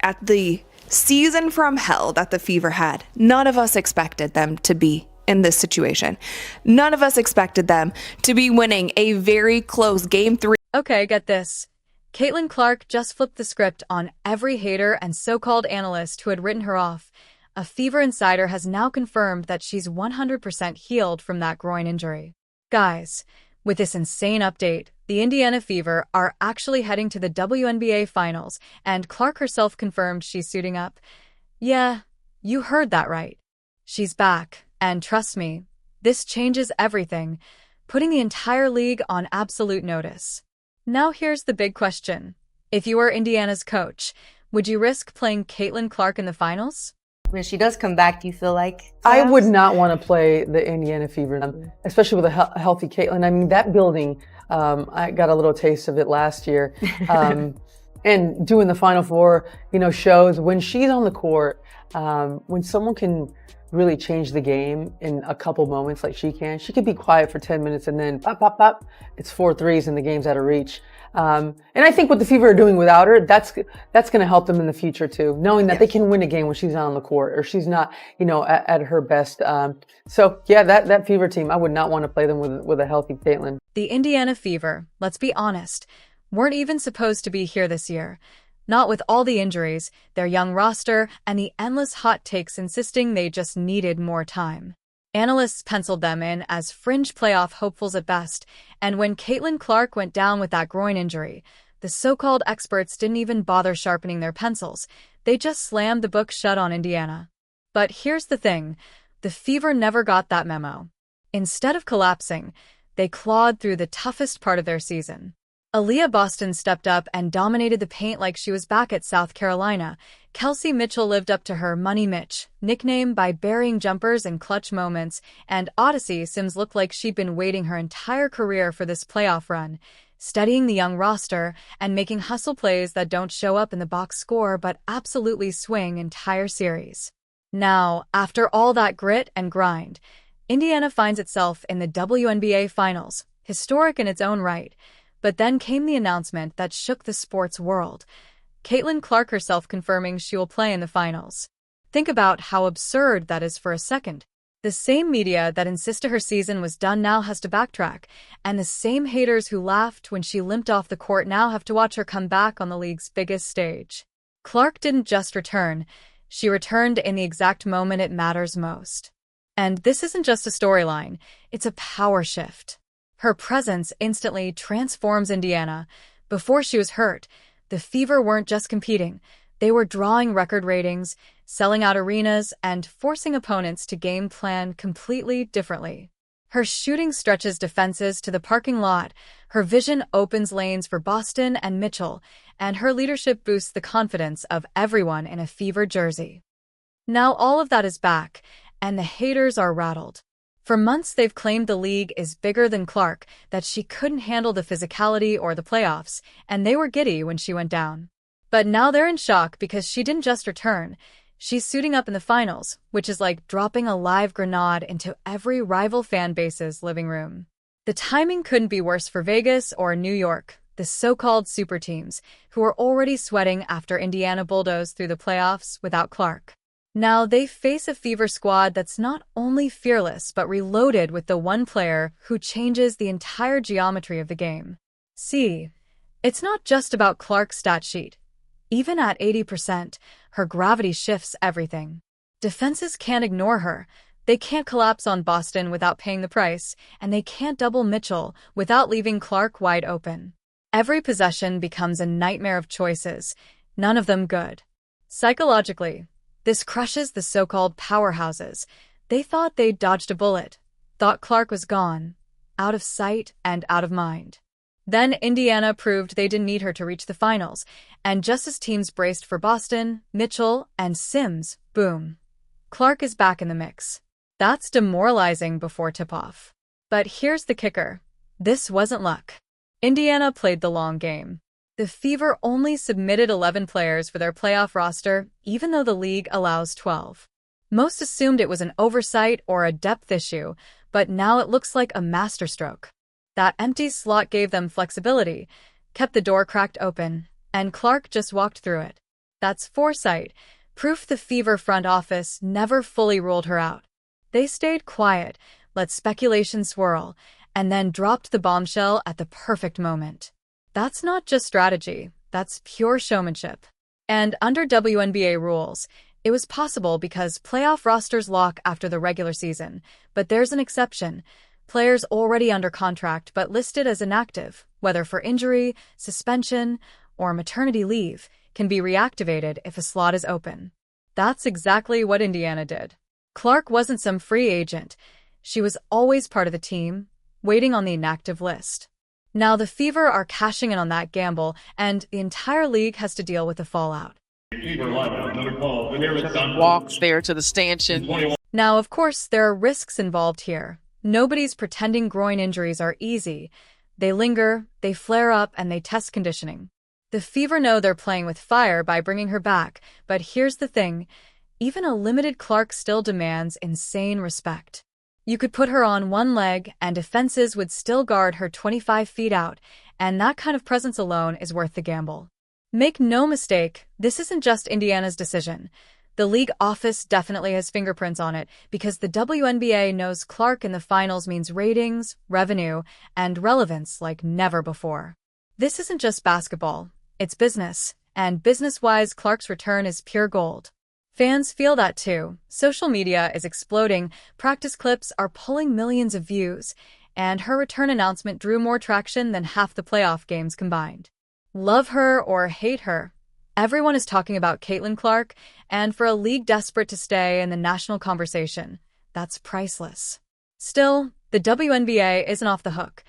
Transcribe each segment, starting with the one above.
at the season from hell that the Fever had, none of us expected them to be in this situation. None of us expected them to be winning a very close Game 3. Okay, get this. Caitlin Clark just flipped the script on every hater and so-called analyst who had written her off. A Fever insider has now confirmed that she's 100% healed from that groin injury. Guys, with this insane update, the Indiana Fever are actually heading to the WNBA Finals, and Clark herself confirmed she's suiting up. Yeah, you heard that right. She's back, and trust me, this changes everything, putting the entire league on absolute notice. Now here's the big question. If you were Indiana's coach, would you risk playing Caitlin Clark in the finals? When she does come back, do you feel like I would not want to play the Indiana Fever, especially with a healthy Caitlin. I mean, that building, I got a little taste of it last year. And doing the Final Four, shows when she's on the court, when someone can really change the game in a couple moments like she could be quiet for 10 minutes and then pop, pop, pop, it's 4 threes and the game's out of reach. And I think what the Fever are doing without her, that's going to help them in the future too, knowing that they can win a game when she's not on the court or she's not, at her best. So yeah, that Fever team, I would not want to play them with a healthy Caitlin. The Indiana Fever, let's be honest, weren't even supposed to be here this year. Not with all the injuries, their young roster, and the endless hot takes insisting they just needed more time. Analysts penciled them in as fringe playoff hopefuls at best, and when Caitlin Clark went down with that groin injury, the so-called experts didn't even bother sharpening their pencils. They just slammed the book shut on Indiana. But here's the thing, the Fever never got that memo. Instead of collapsing, they clawed through the toughest part of their season. Aaliyah Boston stepped up and dominated the paint like she was back at South Carolina. Kelsey Mitchell lived up to her Money Mitch nickname by burying jumpers in clutch moments, and Odyssey Sims looked like she'd been waiting her entire career for this playoff run, studying the young roster and making hustle plays that don't show up in the box score but absolutely swing entire series. Now, after all that grit and grind, Indiana finds itself in the WNBA Finals, historic in its own right. But then came the announcement that shook the sports world. Caitlin Clark herself confirming she will play in the finals. Think about how absurd that is for a second. The same media that insisted her season was done now has to backtrack, and the same haters who laughed when she limped off the court now have to watch her come back on the league's biggest stage. Clark didn't just return, she returned in the exact moment it matters most. And this isn't just a storyline, it's a power shift. Her presence instantly transforms Indiana. Before she was hurt, the Fever weren't just competing. They were drawing record ratings, selling out arenas, and forcing opponents to game plan completely differently. Her shooting stretches defenses to the parking lot, her vision opens lanes for Boston and Mitchell, and her leadership boosts the confidence of everyone in a Fever jersey. Now all of that is back, and the haters are rattled. For months they've claimed the league is bigger than Clark, that she couldn't handle the physicality or the playoffs, and they were giddy when she went down. But now they're in shock because she didn't just return. She's suiting up in the finals, which is like dropping a live grenade into every rival fan base's living room. The timing couldn't be worse for Vegas or New York, the so-called super teams, who are already sweating after Indiana bulldozed through the playoffs without Clark. Now they face a Fever squad that's not only fearless but reloaded with the one player who changes the entire geometry of the game. See, it's not just about Clark's stat sheet. Even at 80%, her gravity shifts everything. Defenses can't ignore her. They can't collapse on Boston without paying the price, and they can't double Mitchell without leaving Clark wide open. Every possession becomes a nightmare of choices, none of them good. Psychologically, this crushes the so-called powerhouses. They thought they'd dodged a bullet, thought Clark was gone, out of sight and out of mind. Then Indiana proved they didn't need her to reach the finals, and just as teams braced for Boston, Mitchell, and Sims, boom, Clark is back in the mix. That's demoralizing before tip-off. But here's the kicker. This wasn't luck. Indiana played the long game. The Fever only submitted 11 players for their playoff roster, even though the league allows 12. Most assumed it was an oversight or a depth issue, but now it looks like a masterstroke. That empty slot gave them flexibility, kept the door cracked open, and Clark just walked through it. That's foresight, proof the Fever front office never fully ruled her out. They stayed quiet, let speculation swirl, and then dropped the bombshell at the perfect moment. That's not just strategy, that's pure showmanship. And under WNBA rules, it was possible because playoff rosters lock after the regular season, but there's an exception. Players already under contract but listed as inactive, whether for injury, suspension, or maternity leave, can be reactivated if a slot is open. That's exactly what Indiana did. Clark wasn't some free agent. She was always part of the team, waiting on the inactive list. Now the Fever are cashing in on that gamble, and the entire league has to deal with the fallout. Walks there to the stanchion. Now, of course, there are risks involved here. Nobody's pretending groin injuries are easy. They linger, they flare up, and they test conditioning. The Fever know they're playing with fire by bringing her back, but here's the thing. Even a limited Clark still demands insane respect. You could put her on one leg, and defenses would still guard her 25 feet out, and that kind of presence alone is worth the gamble. Make no mistake, this isn't just Indiana's decision. The league office definitely has fingerprints on it because the WNBA knows Clark in the finals means ratings, revenue, and relevance like never before. This isn't just basketball, it's business, and business-wise, Clark's return is pure gold. Fans feel that too. Social media is exploding, practice clips are pulling millions of views, and her return announcement drew more traction than half the playoff games combined. Love her or hate her, everyone is talking about Caitlin Clark, and for a league desperate to stay in the national conversation, that's priceless. Still, the WNBA isn't off the hook.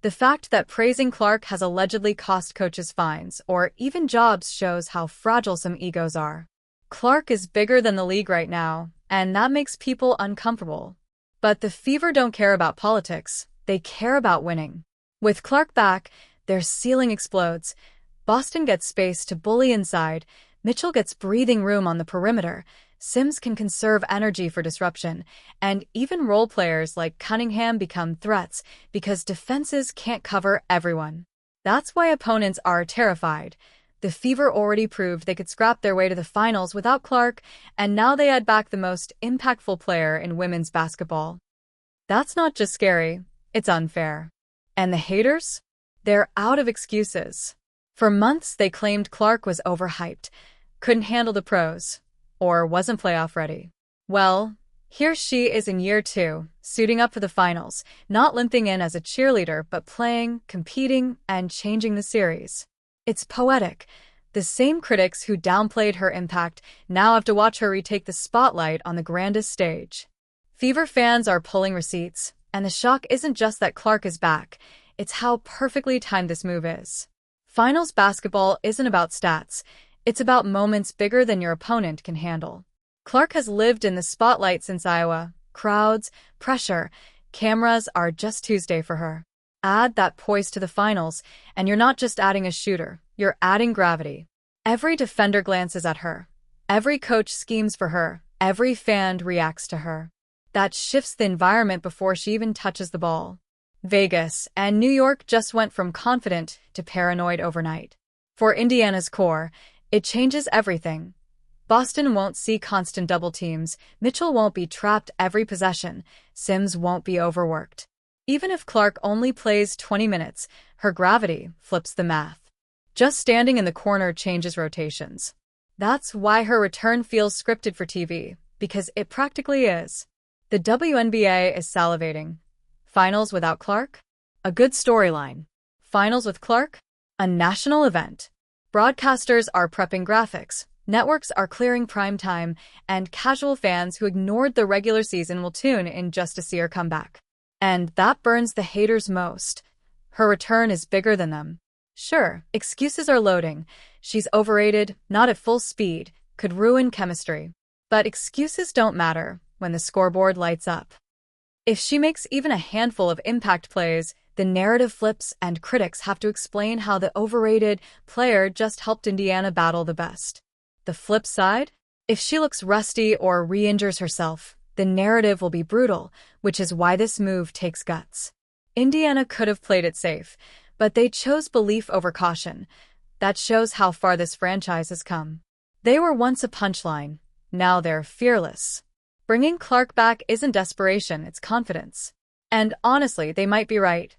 The fact that praising Clark has allegedly cost coaches fines or even jobs shows how fragile some egos are. Clark is bigger than the league right now, and that makes people uncomfortable. But the Fever don't care about politics, they care about winning. With Clark back, their ceiling explodes. Boston gets space to bully inside, Mitchell gets breathing room on the perimeter, Sims can conserve energy for disruption, and even role players like Cunningham become threats because defenses can't cover everyone. That's why opponents are terrified. The Fever already proved they could scrap their way to the finals without Clark, and now they add back the most impactful player in women's basketball. That's not just scary, it's unfair. And the haters? They're out of excuses. For months, they claimed Clark was overhyped, couldn't handle the pros, or wasn't playoff ready. Well, here she is in year 2, suiting up for the finals, not limping in as a cheerleader, but playing, competing, and changing the series. It's poetic. The same critics who downplayed her impact now have to watch her retake the spotlight on the grandest stage. Fever fans are pulling receipts, and the shock isn't just that Clark is back, it's how perfectly timed this move is. Finals basketball isn't about stats, it's about moments bigger than your opponent can handle. Clark has lived in the spotlight since Iowa. Crowds, pressure, cameras are just Tuesday for her. Add that poise to the finals, and you're not just adding a shooter, you're adding gravity. Every defender glances at her. Every coach schemes for her. Every fan reacts to her. That shifts the environment before she even touches the ball. Vegas and New York just went from confident to paranoid overnight. For Indiana's core, it changes everything. Boston won't see constant double teams, Mitchell won't be trapped every possession, Sims won't be overworked. Even if Clark only plays 20 minutes, her gravity flips the math. Just standing in the corner changes rotations. That's why her return feels scripted for TV, because it practically is. The WNBA is salivating. Finals without Clark? A good storyline. Finals with Clark? A national event. Broadcasters are prepping graphics, networks are clearing prime time, and casual fans who ignored the regular season will tune in just to see her come back. And that burns the haters most. Her return is bigger than them. Sure, excuses are loading. She's overrated, not at full speed, could ruin chemistry. But excuses don't matter when the scoreboard lights up. If she makes even a handful of impact plays, the narrative flips and critics have to explain how the overrated player just helped Indiana battle the best. The flip side? If she looks rusty or re-injures herself, the narrative will be brutal, which is why this move takes guts. Indiana could have played it safe, but they chose belief over caution. That shows how far this franchise has come. They were once a punchline. Now they're fearless. Bringing Clark back isn't desperation, it's confidence. And honestly, they might be right.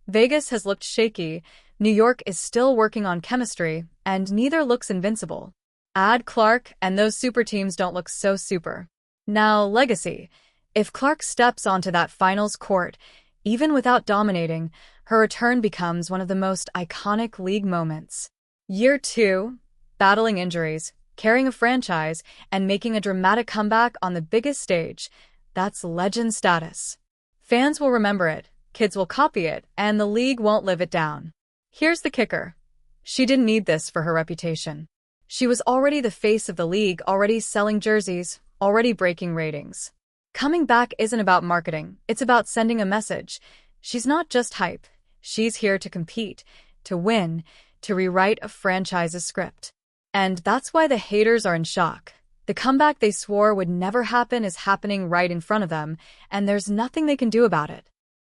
Vegas has looked shaky, New York is still working on chemistry, and neither looks invincible. Add Clark, and those super teams don't look so super. Now, legacy. If Clark steps onto that finals court, even without dominating, her return becomes one of the most iconic league moments. Year 2, battling injuries, carrying a franchise, and making a dramatic comeback on the biggest stage. That's legend status. Fans will remember it, kids will copy it, and the league won't live it down. Here's the kicker. She didn't need this for her reputation. She was already the face of the league, already selling jerseys, already breaking ratings. Coming back isn't about marketing, it's about sending a message. She's not just hype. She's here to compete, to win, to rewrite a franchise's script. And that's why the haters are in shock. The comeback they swore would never happen is happening right in front of them, and there's nothing they can do about it.